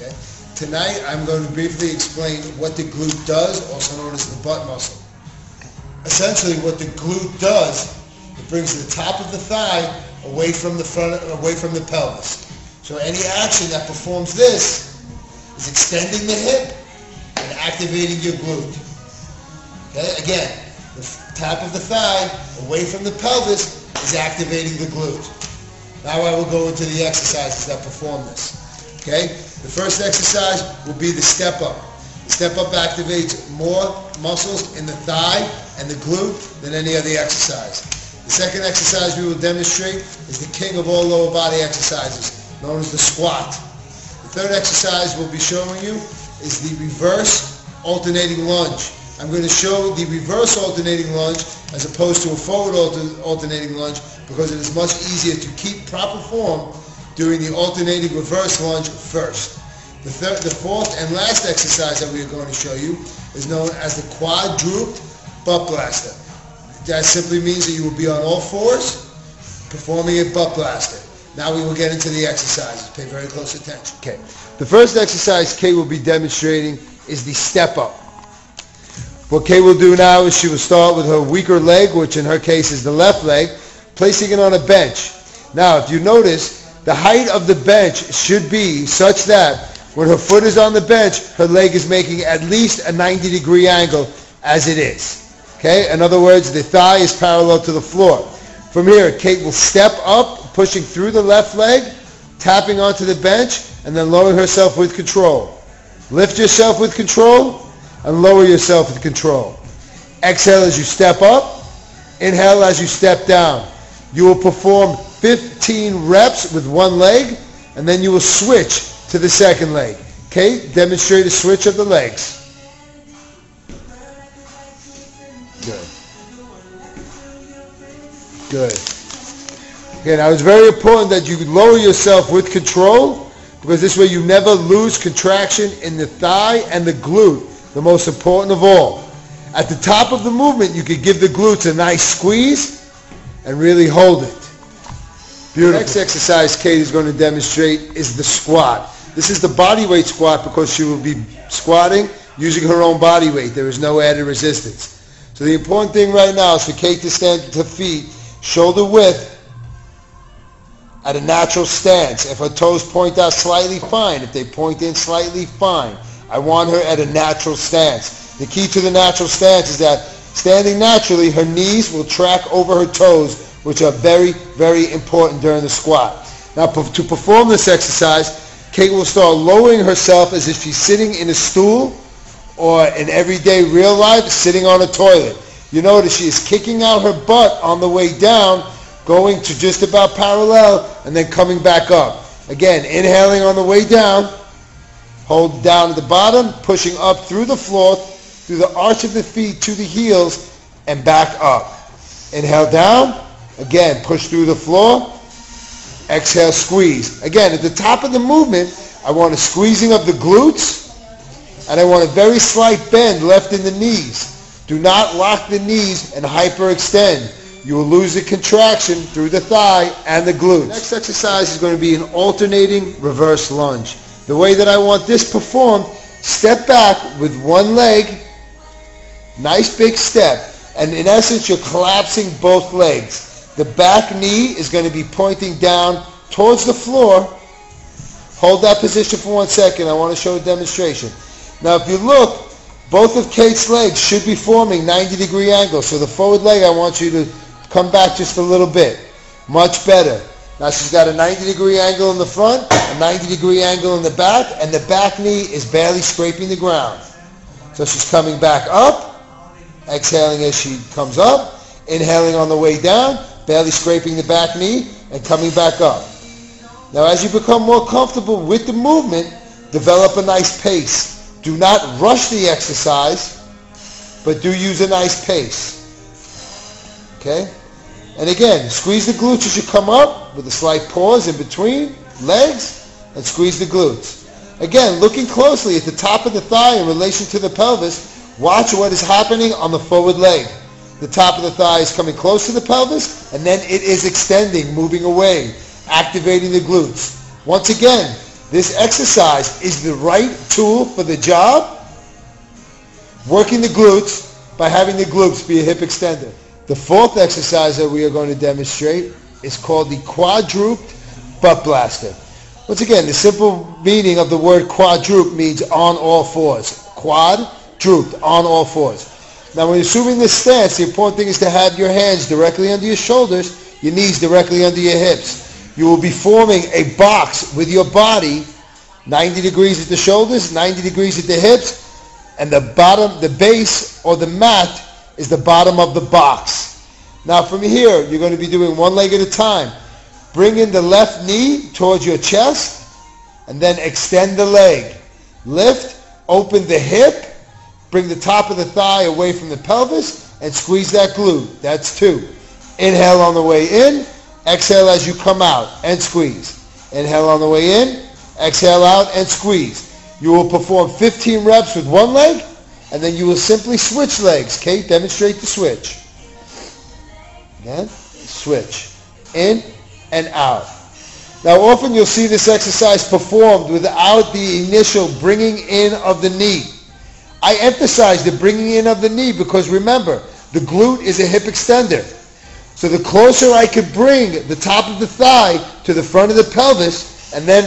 Okay? Tonight I'm going to briefly explain what the glute does, also known as the butt muscle. Essentially what the glute does, it brings the top of the thigh away from the front, away from the pelvis. So any action that performs this is extending the hip and activating your glute. Okay? Again, the top of the thigh away from the pelvis is activating the glute. Now I will go into the exercises that perform this. Okay? The first exercise will be the step up. The step up activates more muscles in the thigh and the glute than any other exercise. The second exercise we will demonstrate is the king of all lower body exercises, known as the squat. The third exercise we'll be showing you is the reverse alternating lunge. I'm going to show the reverse alternating lunge as opposed to a forward alternating lunge because it is much easier to keep proper form doing the alternating reverse lunge first. The fourth and last exercise that we are going to show you is known as the quadruped butt blaster. That simply means that you will be on all fours performing a butt blaster. Now we will get into the exercises. Pay very close attention. Okay. The first exercise Kate will be demonstrating is the step up. What Kate will do now is she will start with her weaker leg, which in her case is the left leg, placing it on a bench. Now if you notice, the height of the bench should be such that when her foot is on the bench, her leg is making at least a 90-degree angle as it is. Okay? In other words, the thigh is parallel to the floor. From here, Kate will step up, pushing through the left leg, tapping onto the bench, and then lowering herself with control. Lift yourself with control, and lower yourself with control. Exhale as you step up. Inhale as you step down. You will perform 15 reps with one leg, and then you will switch to the second leg. Kate, demonstrate a switch of the legs. Good. Good. Okay, now it's very important that you lower yourself with control because this way you never lose contraction in the thigh and the glute, the most important of all. At the top of the movement, you could give the glutes a nice squeeze and really hold it. Beautiful. The next exercise Kate is going to demonstrate is the squat. This is the body weight squat because she will be squatting using her own body weight. There is no added resistance. So the important thing right now is for Kate to stand to her feet, shoulder width, at a natural stance. If her toes point out slightly, fine. If they point in slightly, fine. I want her at a natural stance. The key to the natural stance is that standing naturally, her knees will track over her toes, which are very, very important during the squat. Now, to perform this exercise, Kate will start lowering herself as if she's sitting in a stool or in everyday real life sitting on a toilet. You notice she is kicking out her butt on the way down, going to just about parallel, and then coming back up. Again, inhaling on the way down, hold down at the bottom, pushing up through the floor, through the arch of the feet to the heels, and back up. Inhale down, again, push through the floor, exhale, squeeze. Again, at the top of the movement, I want a squeezing of the glutes, and I want a very slight bend left in the knees. Do not lock the knees and hyperextend. You will lose the contraction through the thigh and the glutes. The next exercise is going to be an alternating reverse lunge. The way that I want this performed, step back with one leg, nice big step, and in essence you're collapsing both legs. The back knee is going to be pointing down towards the floor. Hold that position for 1 second. I want to show a demonstration. Now if you look, both of Kate's legs should be forming 90-degree angles. So the forward leg, I want you to come back just a little bit. Much better. Now she's got a 90-degree angle in the front, a 90-degree angle in the back, and the back knee is barely scraping the ground. So she's coming back up, exhaling as she comes up, inhaling on the way down, barely scraping the back knee, and coming back up. Now as you become more comfortable with the movement, develop a nice pace. Do not rush the exercise, but do use a nice pace. Okay? And again, squeeze the glutes as you come up with a slight pause in between legs and squeeze the glutes. Again, looking closely at the top of the thigh in relation to the pelvis, watch what is happening on the forward leg. The top of the thigh is coming close to the pelvis and then it is extending, moving away, activating the glutes. Once again, This exercise is the right tool for the job, working the glutes by having the glutes be a hip extender. The fourth exercise that we are going to demonstrate is called the quadruped butt blaster. Once again, the simple meaning of the word quadruple means on all fours. Quad, drooped, on all fours. Now when you're assuming this stance, the important thing is to have your hands directly under your shoulders, your knees directly under your hips. You will be forming a box with your body, 90 degrees at the shoulders, 90 degrees at the hips, and the bottom, the base or the mat is the bottom of the box. Now from here, you're going to be doing one leg at a time. Bring in the left knee towards your chest and then extend the leg. Lift, open the hip, bring the top of the thigh away from the pelvis and squeeze that glute. That's 2. Inhale on the way in, exhale as you come out and squeeze. Inhale on the way in, exhale out and squeeze. You will perform 15 reps with one leg and then you will simply switch legs. Kate, demonstrate the switch. Again, switch. In and out. Now often you'll see this exercise performed without the initial bringing in of the knee. I emphasize the bringing in of the knee because remember, the glute is a hip extender. So the closer I could bring the top of the thigh to the front of the pelvis and then